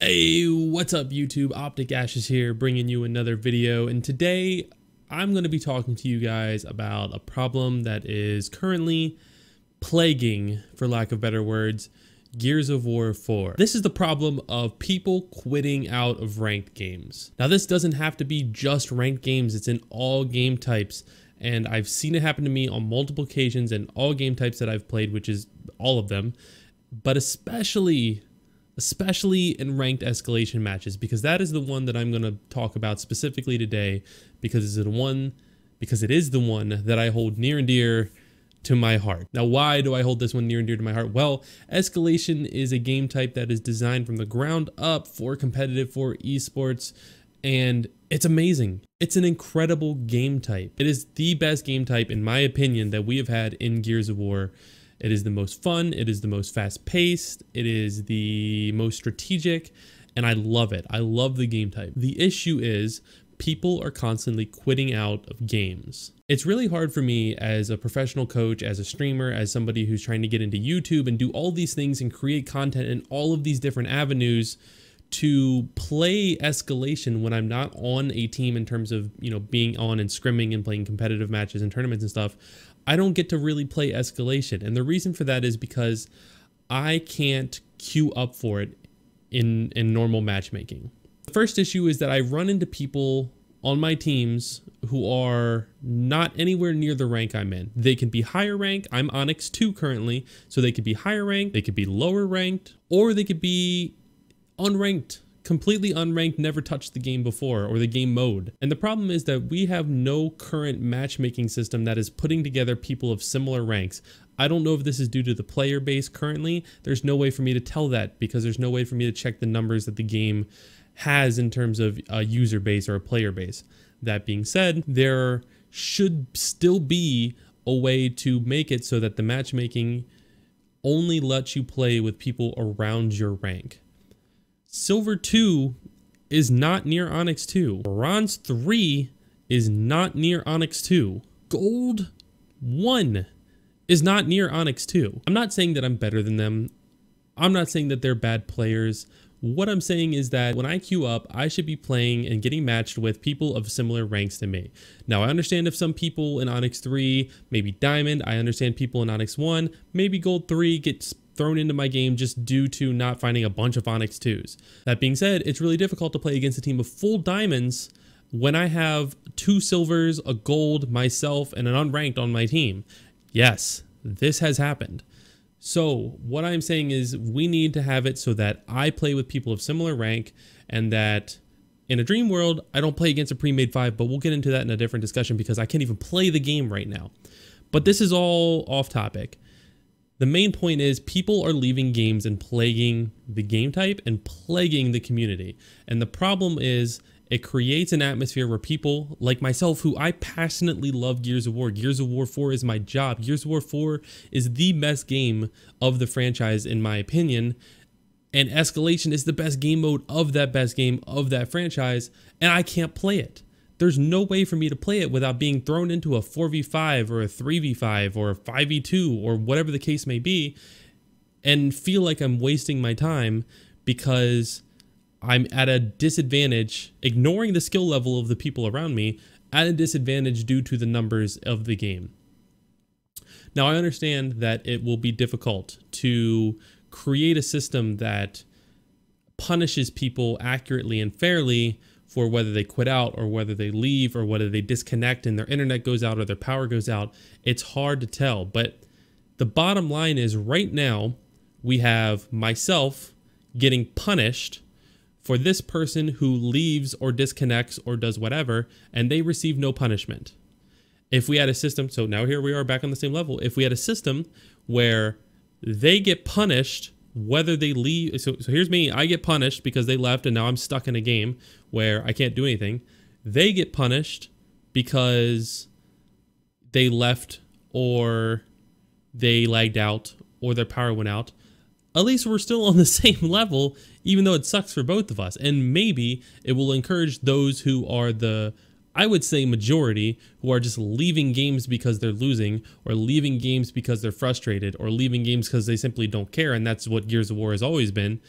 Hey, what's up YouTube? OpTic is here bringing you another video, and today I'm going to be talking to you guys about a problem that is currently plaguing, for lack of better words, Gears of War 4. This is the problem of people quitting out of ranked games. Now this doesn't have to be just ranked games, it's in all game types, and I've seen it happen to me on multiple occasions in all game types that I've played, which is all of them, but especially in ranked escalation matches, because that is the one that I'm going to talk about specifically today, because it is the one that I hold near and dear to my heart. Now, why do I hold this one near and dear to my heart? Well, escalation is a game type that is designed from the ground up for competitive, for esports, and it's amazing. It's an incredible game type. It is the best game type, in my opinion, that we have had in Gears of War. It is the most fun, it is the most fast-paced, it is the most strategic, and I love it. I love the game type. The issue is people are constantly quitting out of games. It's really hard for me as a professional coach, as a streamer, as somebody who's trying to get into YouTube and do all these things and create content in all of these different avenues, to play escalation when I'm not on a team in terms of, being on and scrimming and playing competitive matches and tournaments and stuff. I don't get to really play escalation. And the reason for that is because I can't queue up for it in normal matchmaking. The first issue is that I run into people on my teams who are not anywhere near the rank I'm in. They can be higher rank. I'm Onyx 2 currently, so they could be higher ranked, they could be lower ranked, or they could be unranked, completely unranked, never touched the game before, or the game mode. And the problem is that we have no current matchmaking system that is putting together people of similar ranks. I don't know if this is due to the player base currently. There's no way for me to tell that, because there's no way for me to check the numbers that the game has in terms of a user base or a player base. That being said, there should still be a way to make it so that the matchmaking only lets you play with people around your rank. Silver 2 is not near Onyx 2. Bronze 3 is not near Onyx 2. Gold 1 is not near Onyx 2. I'm not saying that I'm better than them. I'm not saying that they're bad players. What I'm saying is that when I queue up, I should be playing and getting matched with people of similar ranks to me. Now, I understand if some people in Onyx 3, maybe Diamond, I understand people in Onyx 1, maybe Gold 3 gets thrown into my game just due to not finding a bunch of Onyx 2s. That being said, it's really difficult to play against a team of full diamonds when I have 2 silvers, a gold, myself, and an unranked on my team. Yes, this has happened. So what I'm saying is we need to have it so that I play with people of similar rank, and that in a dream world, I don't play against a pre-made 5, but we'll get into that in a different discussion because I can't even play the game right now. But this is all off topic. The main point is people are leaving games and plaguing the game type and plaguing the community. And the problem is it creates an atmosphere where people like myself, who I passionately love Gears of War. Gears of War 4 is my job. Gears of War 4 is the best game of the franchise, in my opinion. And escalation is the best game mode of that best game of that franchise. And I can't play it. There's no way for me to play it without being thrown into a 4v5 or a 3v5 or a 5v2 or whatever the case may be, and feel like I'm wasting my time because I'm at a disadvantage, ignoring the skill level of the people around me, at a disadvantage due to the numbers of the game. Now, I understand that it will be difficult to create a system that punishes people accurately and fairly for whether they quit out or whether they leave or whether they disconnect and their internet goes out or their power goes out. It's hard to tell, but the bottom line is right now we have myself getting punished for this person who leaves or disconnects or does whatever, and they receive no punishment. If we had a system, so now here we are back on the same level, if we had a system where they get punished whether they leave, so here's me, I get punished because they left and now I'm stuck in a game where I can't do anything. They get punished because they left or they lagged out or their power went out. At least we're still on the same level, even though it sucks for both of us. And maybe it will encourage those who are the I would say majority, who are just leaving games because they're losing, or leaving games because they're frustrated, or leaving games because they simply don't care, and that's what Gears of War has always been.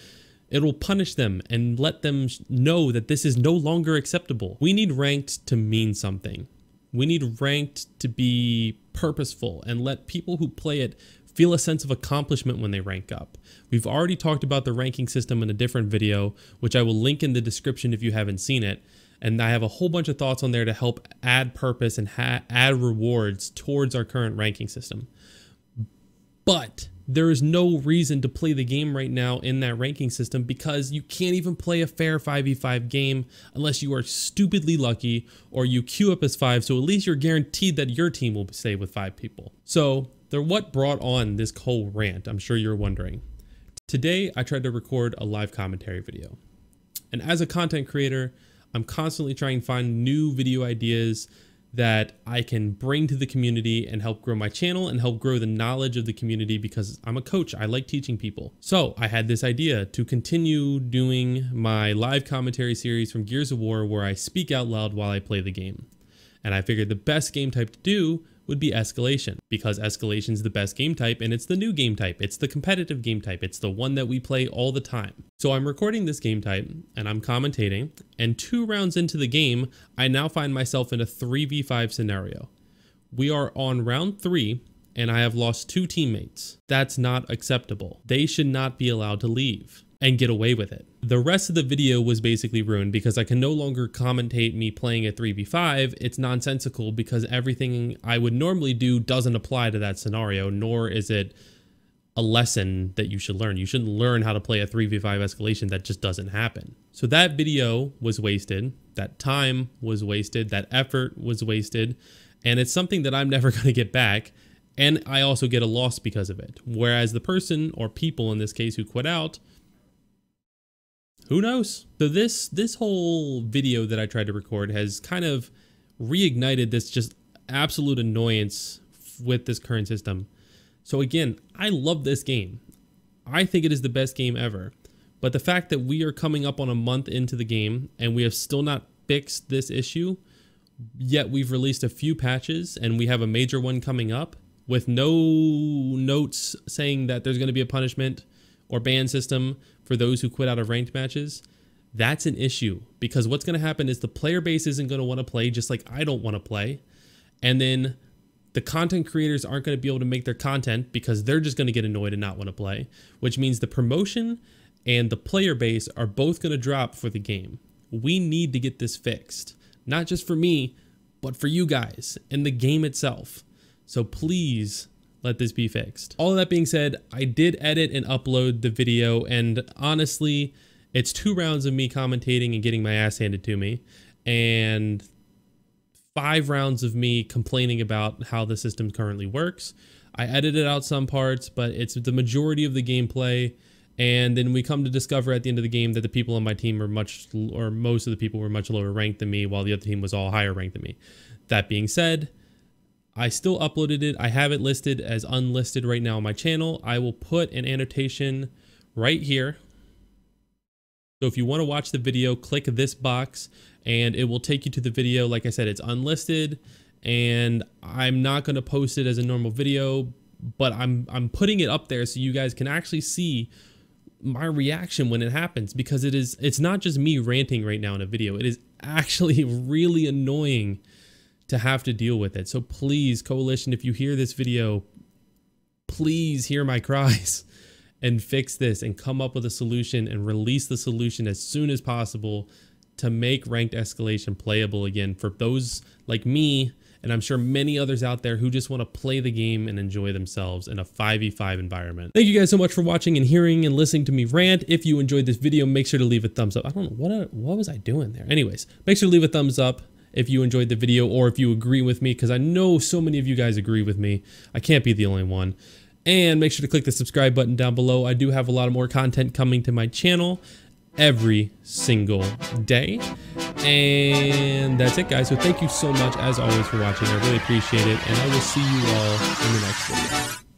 It'll punish them and let them know that this is no longer acceptable. We need ranked to mean something. We need ranked to be purposeful and let people who play it feel a sense of accomplishment when they rank up. We've already talked about the ranking system in a different video, which I will link in the description if you haven't seen it. And I have a whole bunch of thoughts on there to help add purpose and add rewards towards our current ranking system. But there is no reason to play the game right now in that ranking system because you can't even play a fair 5v5 game unless you are stupidly lucky or you queue up as 5, so at least you're guaranteed that your team will stay with 5 people. So what brought on this whole rant, I'm sure you're wondering. Today, I tried to record a live commentary video. And as a content creator, I'm constantly trying to find new video ideas that I can bring to the community and help grow my channel and help grow the knowledge of the community because I'm a coach. I like teaching people. So I had this idea to continue doing my live commentary series from Gears of War where I speak out loud while I play the game. And I figured the best game type to do would be escalation because escalation is the best game type and it's the new game type. It's the competitive game type. It's the one that we play all the time. So I'm recording this game type and I'm commentating, and 2 rounds into the game, I now find myself in a 3v5 scenario. We are on round 3 and I have lost 2 teammates. That's not acceptable. They should not be allowed to leave and get away with it. The rest of the video was basically ruined because I can no longer commentate me playing a 3v5. It's nonsensical because everything I would normally do doesn't apply to that scenario, nor is it a lesson that you should learn. You shouldn't learn how to play a 3v5 escalation. That just doesn't happen. So that video was wasted. That time was wasted. That effort was wasted. And it's something that I'm never going to get back. And I also get a loss because of it. Whereas the person or people in this case who quit out, who knows? So this whole video that I tried to record has kind of reignited this just absolute annoyance with this current system. So again, I love this game. I think it is the best game ever. But the fact that we are coming up on a month into the game and we have still not fixed this issue, yet we've released a few patches and we have a major one coming up with no notes saying that there's going to be a punishment or ban system for those who quit out of ranked matches, that's an issue because what's going to happen is the player base isn't going to want to play just like I don't want to play. And then the content creators aren't going to be able to make their content because they're just going to get annoyed and not want to play, which means the promotion and the player base are both going to drop for the game. We need to get this fixed, not just for me, but for you guys and the game itself. So please let this be fixed. All of that being said, I did edit and upload the video, and honestly, it's 2 rounds of me commentating and getting my ass handed to me, and 5 rounds of me complaining about how the system currently works. I edited out some parts, but it's the majority of the gameplay, and then we come to discover at the end of the game that the people on my team were most of the people were much lower ranked than me, while the other team was all higher ranked than me. That being said, I still uploaded it. I have it listed as unlisted right now on my channel. I will put an annotation right here. So if you want to watch the video, click this box and it will take you to the video. Like I said, it's unlisted and I'm not going to post it as a normal video, but I'm putting it up there so you guys can actually see my reaction when it happens, because it's not just me ranting right now in a video. It is actually really annoying to have to deal with it. So please, Coalition, if you hear this video, please hear my cries and fix this and come up with a solution and release the solution as soon as possible to make ranked escalation playable again for those like me, and I'm sure many others out there who just want to play the game and enjoy themselves in a 5v5 environment. Thank you guys so much for watching and hearing and listening to me rant. If you enjoyed this video, make sure to leave a thumbs up. I don't know, what was I doing there? Anyways, make sure to leave a thumbs up if you enjoyed the video or if you agree with me, because I know so many of you guys agree with me. I can't be the only one. And make sure to click the subscribe button down below. I do have a lot of more content coming to my channel every single day. And that's it, guys. So thank you so much, as always, for watching. I really appreciate it. And I will see you all in the next video.